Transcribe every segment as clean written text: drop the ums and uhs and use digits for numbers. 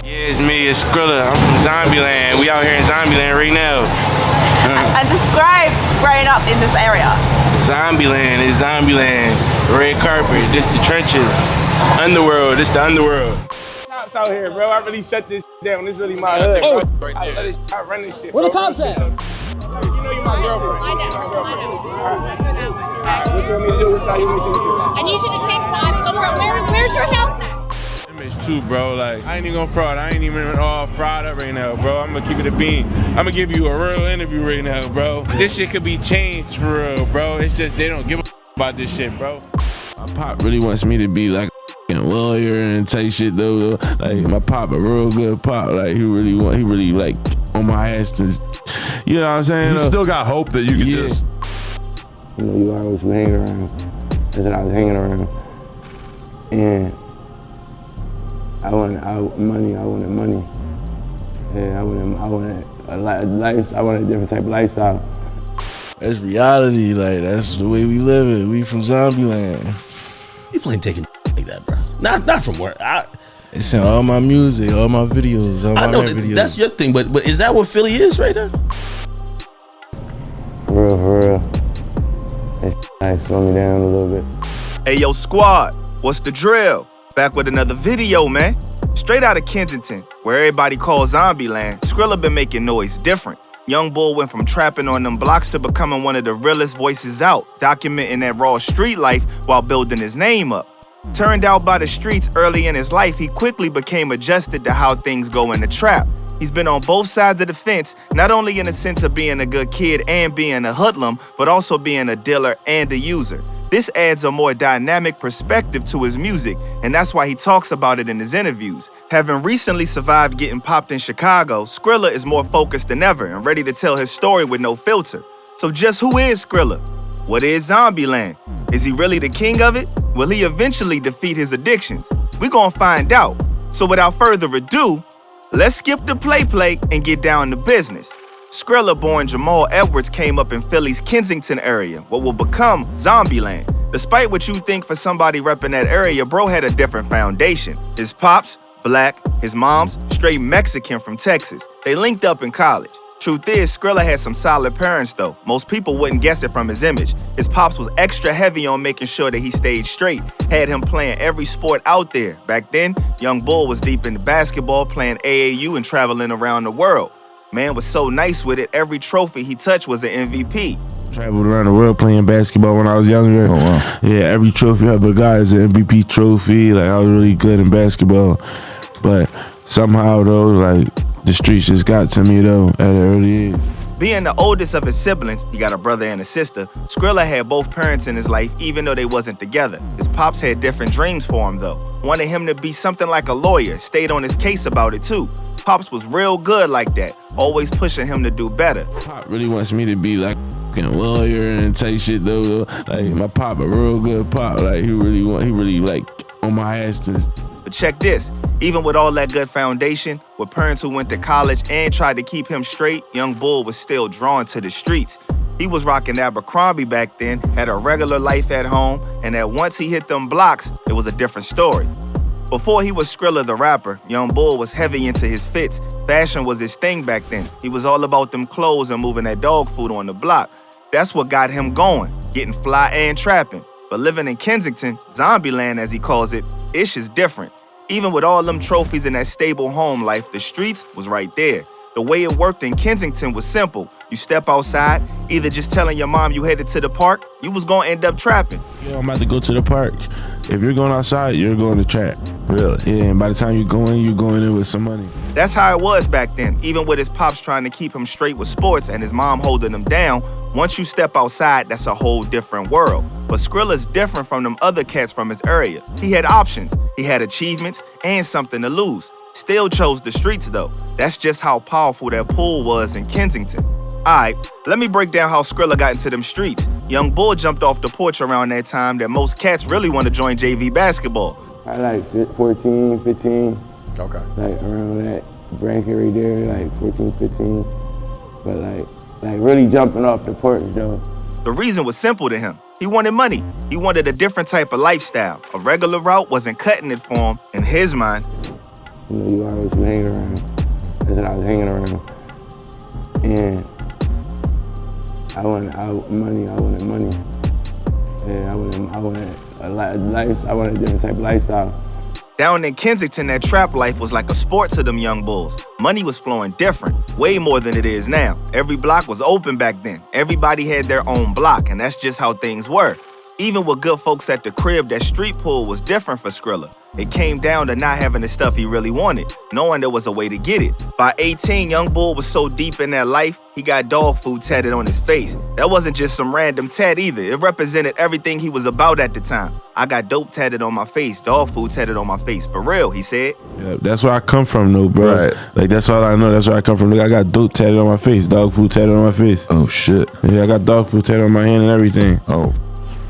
Yeah, it's me, it's Skrilla. I'm from Zombieland. We out here in Zombieland right now. And describe growing up in this area. Zombieland is Zombieland. Red carpet, this the trenches. Underworld, this the underworld. Cops out here, bro. I really shut this down. This really my hood, bro. Right I let this, I run this shit, Where bro. the cops at? You know you my girlfriend. I know. Alright, what you want me to do? What's how you want me to do? I need you to take time somewhere. Where's your house at? Image too, bro. Like, I ain't even gonna fraud. I ain't even all fried up right now, bro. I'm gonna keep it a bean. I'm gonna give you a real interview right now, bro. This shit could be changed for real, bro. It's just they don't give a about this shit, bro. My pop really wants me to be like a lawyer and type shit though. Like my pop a real good pop. Like he really like on my ass to, you know what I'm saying? You still got hope that you can just. You know, you always hang around. That's what I was hanging around. And I wanted money. And I wanted a life. I wanted a different type of lifestyle. That's reality, like that's the way we live it. We from Zombieland. People ain't taking like that, bro. Not from work. It's in all my music, all my videos, all my rap videos. That's your thing, but is that what Philly is right now? For real. That like slow me down a little bit. Hey yo, squad, what's the drill? Back with another video, man. Straight out of Kensington, where everybody calls Zombieland, Skrilla been making noise different. Young Bull went from trapping on them blocks to becoming one of the realest voices out, documenting that raw street life while building his name up. Turned out by the streets early in his life, he quickly became adjusted to how things go in the trap. He's been on both sides of the fence, not only in the sense of being a good kid and being a hoodlum, but also being a dealer and a user. This adds a more dynamic perspective to his music, and that's why he talks about it in his interviews. Having recently survived getting popped in Chicago, Skrilla is more focused than ever and ready to tell his story with no filter. So just who is Skrilla? What is Zombieland? Is he really the king of it? Will he eventually defeat his addictions? We're gonna find out. So without further ado, let's skip the play and get down to business. Skrilla-born Jamal Edwards came up in Philly's Kensington area, what will become Zombieland. Despite what you think for somebody repping that area, bro had a different foundation. His pops, black, his mom's straight Mexican from Texas. They linked up in college. Truth is, Skrilla had some solid parents though. Most people wouldn't guess it from his image. His pops was extra heavy on making sure that he stayed straight. Had him playing every sport out there. Back then, Young Bull was deep into basketball, playing AAU and traveling around the world. Man was so nice with it, every trophy he touched was an MVP. Traveled around the world playing basketball when I was younger. Oh wow. Yeah, every trophy I ever got is an MVP trophy. Like I was really good in basketball. But somehow though, like the streets just got to me though at an early age. Being the oldest of his siblings, he got a brother and a sister, Skrilla had both parents in his life even though they wasn't together. His pops had different dreams for him though. Wanted him to be something like a lawyer, stayed on his case about it too. Pops was real good like that, always pushing him to do better. Pop really wants me to be like a lawyer and type shit though. Like my pop a real good pop. Like he really like on my ass to. But check this, even with all that good foundation, with parents who went to college and tried to keep him straight, Young Bull was still drawn to the streets. He was rocking Abercrombie back then, had a regular life at home, and that once he hit them blocks, it was a different story. Before he was Skrilla the rapper, Young Bull was heavy into his fits. Fashion was his thing back then. He was all about them clothes and moving that dog food on the block. That's what got him going, getting fly and trapping. But living in Kensington, Zombieland as he calls it, ish is different. Even with all them trophies and that stable home life, the streets was right there. The way it worked in Kensington was simple. You step outside, either just telling your mom you headed to the park, you was gonna end up trapping. Yo, I'm about to go to the park. If you're going outside, you're going to trap. Really? Yeah, and by the time you're going in with some money. That's how it was back then. Even with his pops trying to keep him straight with sports and his mom holding him down, once you step outside, that's a whole different world. But Skrilla's different from them other cats from his area. He had options, he had achievements, and something to lose. Still chose the streets though. That's just how powerful that pull was in Kensington. Alright, let me break down how Skrilla got into them streets. Young Bull jumped off the porch around that time that most cats really want to join JV basketball. I like 14, 15. Okay. Like around that bracket right there, like 14, 15. But like really jumping off the porch though. The reason was simple to him. He wanted money. He wanted a different type of lifestyle. A regular route wasn't cutting it for him in his mind. You know, you always be hanging around. That's what I was hanging around. And I wanted money. Yeah, I wanted a life. I wanted a different type of lifestyle. Down in Kensington, that trap life was like a sport to them young bulls. Money was flowing different, way more than it is now. Every block was open back then. Everybody had their own block, and that's just how things were. Even with good folks at the crib, that street pool was different for Skrilla. It came down to not having the stuff he really wanted, knowing there was a way to get it. By 18, Young Bull was so deep in that life, he got dog food tatted on his face. That wasn't just some random tat either. It represented everything he was about at the time. I got dope tatted on my face, dog food tatted on my face. For real, he said. Yeah, that's where I come from, though, bro. Right. Like, that's all I know. That's where I come from. Look, I got dope tatted on my face, dog food tatted on my face. Oh, shit. Yeah, I got dog food tatted on my hand and everything. Oh.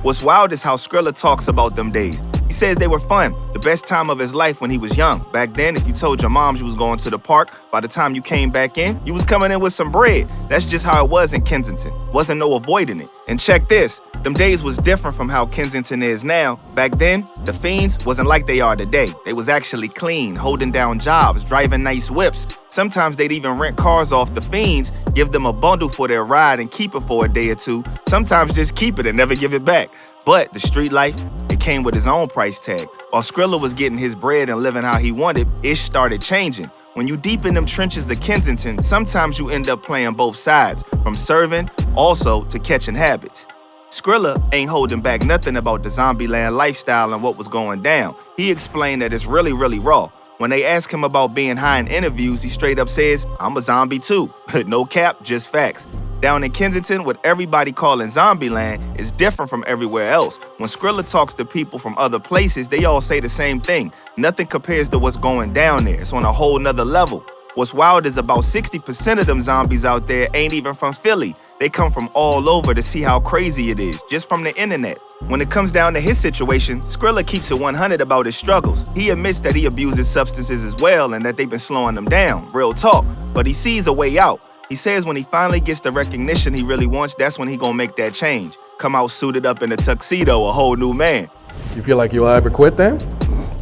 What's wild is how Skrilla talks about them days. He says they were fun, the best time of his life when he was young. Back then, if you told your moms you was going to the park, by the time you came back in, you was coming in with some bread. That's just how it was in Kensington. Wasn't no avoiding it. And check this, them days was different from how Kensington is now. Back then, the fiends wasn't like they are today. They was actually clean, holding down jobs, driving nice whips. Sometimes they'd even rent cars off the fiends, give them a bundle for their ride and keep it for a day or two. Sometimes just keep it and never give it back. But the street life, it came with his own price tag. While Skrilla was getting his bread and living how he wanted, ish started changing. When you deep in them trenches of Kensington, sometimes you end up playing both sides, from serving, also to catching habits. Skrilla ain't holding back nothing about the Zombieland lifestyle and what was going down. He explained that it's really, really raw. When they ask him about being high in interviews, he straight up says, I'm a zombie too. No cap, just facts. Down in Kensington, what everybody calling Zombieland is different from everywhere else. When Skrilla talks to people from other places, they all say the same thing. Nothing compares to what's going down there. It's on a whole nother level. What's wild is about 60% of them zombies out there ain't even from Philly. They come from all over to see how crazy it is, just from the internet. When it comes down to his situation, Skrilla keeps it 100 about his struggles. He admits that he abuses substances as well and that they've been slowing him down, real talk. But he sees a way out. He says when he finally gets the recognition he really wants, that's when he gonna make that change. Come out suited up in a tuxedo, a whole new man. You feel like you'll ever quit then?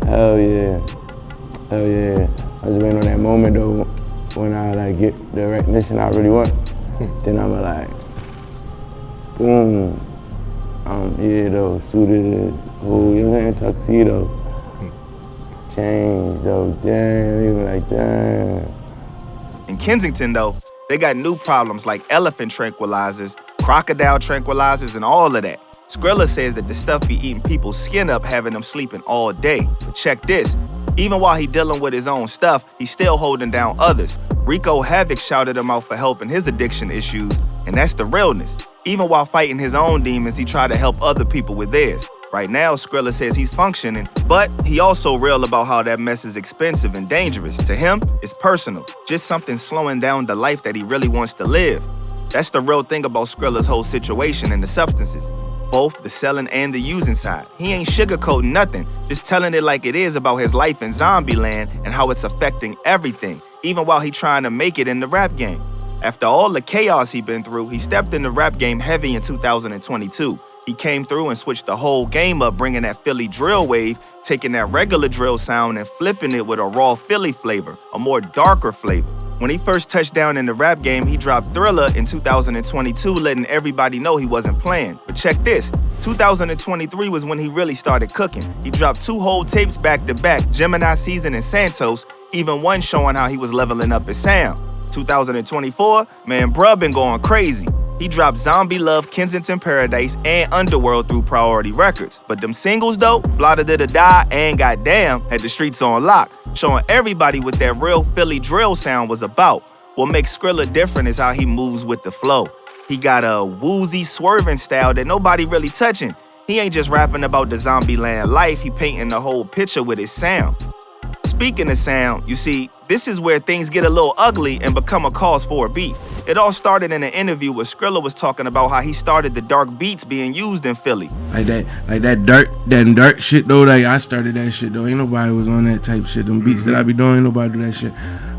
Hell yeah. Hell yeah. I was waiting on that moment though, when I like get the recognition I really want. Then I'm like, boom. Yeah though, suited, cool, you know what I'm saying, tuxedo. Change though, damn, even like damn. In Kensington though, they got new problems like elephant tranquilizers, crocodile tranquilizers, and all of that. Skrilla says that the stuff be eating people's skin up, having them sleeping all day. But check this, even while he dealing with his own stuff, he's still holding down others. Rico Havoc shouted him out for helping his addiction issues, and that's the realness. Even while fighting his own demons, he tried to help other people with theirs. Right now, Skrilla says he's functioning, but he also real about how that mess is expensive and dangerous. To him, it's personal, just something slowing down the life that he really wants to live. That's the real thing about Skrilla's whole situation and the substances, both the selling and the using side. He ain't sugarcoating nothing, just telling it like it is about his life in Zombieland and how it's affecting everything, even while he trying to make it in the rap game. After all the chaos he been through, he stepped in the rap game heavy in 2022. He came through and switched the whole game up, bringing that Philly drill wave, taking that regular drill sound and flipping it with a raw Philly flavor, a more darker flavor. When he first touched down in the rap game, he dropped Thriller in 2022, letting everybody know he wasn't playing. But check this, 2023 was when he really started cooking. He dropped 2 whole tapes back to back, Gemini Season and Santos, even one showing how he was leveling up his sound. 2024, man, bruh been going crazy. He dropped Zombie Love, Kensington Paradise, and Underworld through Priority Records. But them singles though, Blada Dida Die and Goddamn, had the streets on lock, showing everybody what that real Philly drill sound was about. What makes Skrilla different is how he moves with the flow. He got a woozy, swerving style that nobody really touching. He ain't just rapping about the Zombieland life, he painting the whole picture with his sound. Speaking of sound, you see, this is where things get a little ugly and become a cause for a beef. It all started in an interview where Skrilla was talking about how he started the dark beats being used in Philly. Like that dark shit though, like I started that shit though. Ain't nobody was on that type shit. Them beats that I be doing, ain't nobody do that shit.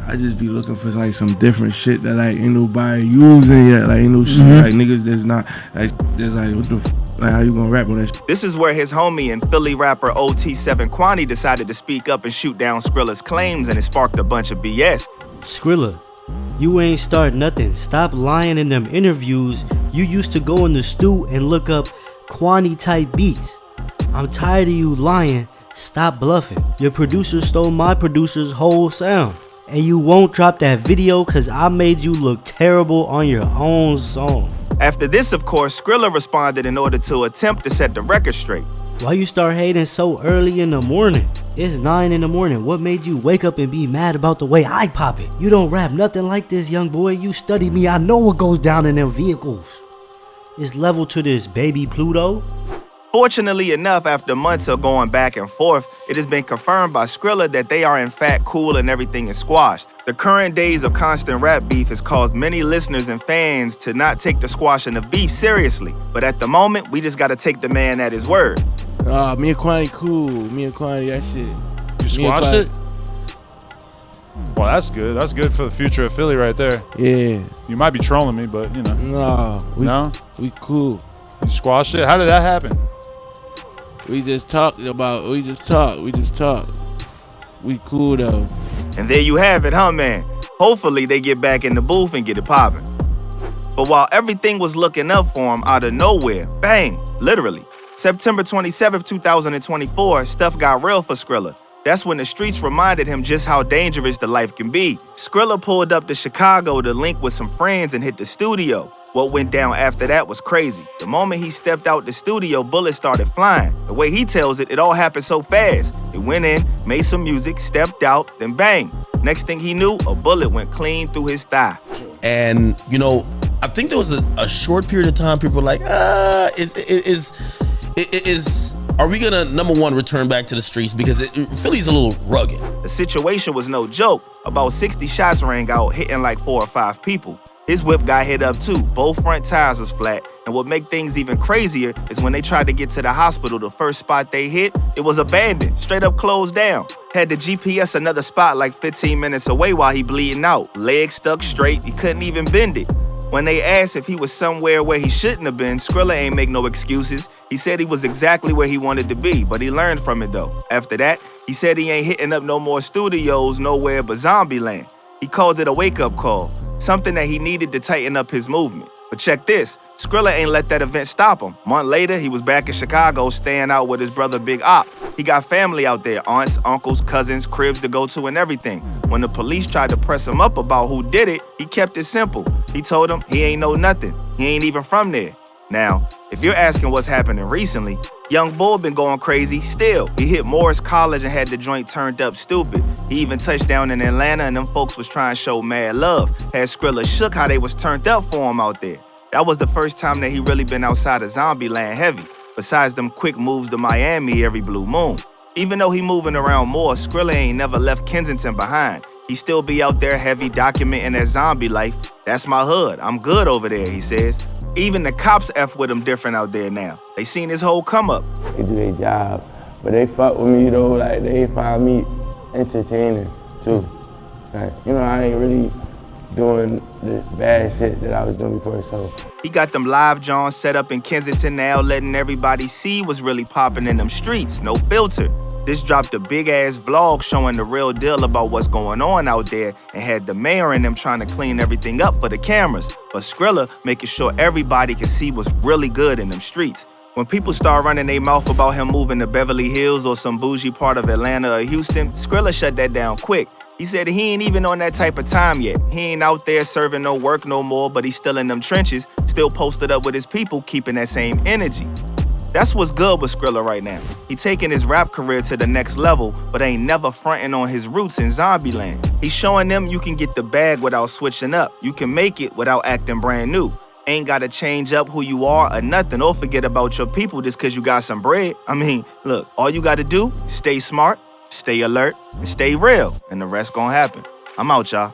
I just be looking for like some different shit that like ain't nobody using yet. Like ain't no shit like niggas that's not like there's like what the Like, how you gonna rap on that? This is where his homie and Philly rapper OT7 Quanny decided to speak up and shoot down Skrilla's claims, and it sparked a bunch of BS. Skrilla, you ain't start nothing. Stop lying in them interviews. You used to go in the stew and look up Quanny type beats. I'm tired of you lying. Stop bluffing. Your producer stole my producer's whole sound. And you won't drop that video cause I made you look terrible on your own song. After this, of course, Skrilla responded in order to attempt to set the record straight. Why you start hating so early in the morning? It's 9 in the morning. What made you wake up and be mad about the way I pop it? You don't rap nothing like this, young boy. You study me. I know what goes down in them vehicles. It's level to this, baby Pluto. Fortunately enough, after months of going back and forth, it has been confirmed by Skrilla that they are in fact cool and everything is squashed. The current days of constant rap beef has caused many listeners and fans to not take the squashing of beef seriously. But at the moment, we just gotta take the man at his word. Me and Quanny cool. Me and Quanny, that shit. You squashed it? Well, that's good. That's good for the future of Philly right there. Yeah. You might be trolling me, but you know. No, we cool. You squashed it? How did that happen? We just talk. We cool though. And there you have it, huh, man? Hopefully they get back in the booth and get it popping. But while everything was looking up for him, out of nowhere, bang, literally, September 27th, 2024, stuff got real for Skrilla. That's when the streets reminded him just how dangerous the life can be. Skrilla pulled up to Chicago to link with some friends and hit the studio. What went down after that was crazy. The moment he stepped out the studio, bullets started flying. The way he tells it, it all happened so fast. He went in, made some music, stepped out, then bang. Next thing he knew, a bullet went clean through his thigh. And, you know, I think there was a short period of time people were like, are we gonna, number one, return back to the streets? Because Philly's a little rugged. The situation was no joke. About 60 shots rang out, hitting like 4 or 5 people. His whip got hit up too. Both front tires was flat. And what made things even crazier is when they tried to get to the hospital, the first spot they hit, it was abandoned, straight up closed down. Had the GPS another spot like 15 minutes away while he bleeding out. Legs stuck straight, he couldn't even bend it. When they asked if he was somewhere where he shouldn't have been, Skrilla ain't make no excuses. He said he was exactly where he wanted to be, but he learned from it though. After that, he said he ain't hitting up no more studios nowhere but Zombieland. He called it a wake-up call, something that he needed to tighten up his movement. But check this, Skrilla ain't let that event stop him. A month later, he was back in Chicago staying out with his brother Big Op. He got family out there, aunts, uncles, cousins, cribs to go to and everything. When the police tried to press him up about who did it, he kept it simple. He told them he ain't know nothing. He ain't even from there. Now, if you're asking what's happening recently, Young Bull been going crazy still. He hit Morris College and had the joint turned up stupid. He even touched down in Atlanta and them folks was trying to show mad love. Had Skrilla shook how they was turned up for him out there. That was the first time that he really been outside of Zombieland heavy, besides them quick moves to Miami every blue moon. Even though he moving around more, Skrilla ain't never left Kensington behind. He still be out there heavy documenting that zombie life. That's my hood. I'm good over there, he says. Even the cops F with him different out there now. They seen his whole come up. They do their job, but they fuck with me though, like they find me entertaining too. Like, you know, I ain't really doing the bad shit that I was doing before, so. He got them live Johns set up in Kensington now, letting everybody see what's really popping in them streets, no filter. This dropped a big-ass vlog showing the real deal about what's going on out there and had the mayor and them trying to clean everything up for the cameras, but Skrilla making sure everybody can see what's really good in them streets. When people start running their mouth about him moving to Beverly Hills or some bougie part of Atlanta or Houston, Skrilla shut that down quick. He said he ain't even on that type of time yet. He ain't out there serving no work no more, but he's still in them trenches, still posted up with his people, keeping that same energy. That's what's good with Skrilla right now. He taking his rap career to the next level, but ain't never fronting on his roots in Zombieland. He's showing them you can get the bag without switching up. You can make it without acting brand new. Ain't gotta change up who you are or nothing, or forget about your people just cause you got some bread. I mean, look, all you gotta do is stay smart, stay alert, and stay real, and the rest gonna happen. I'm out, y'all.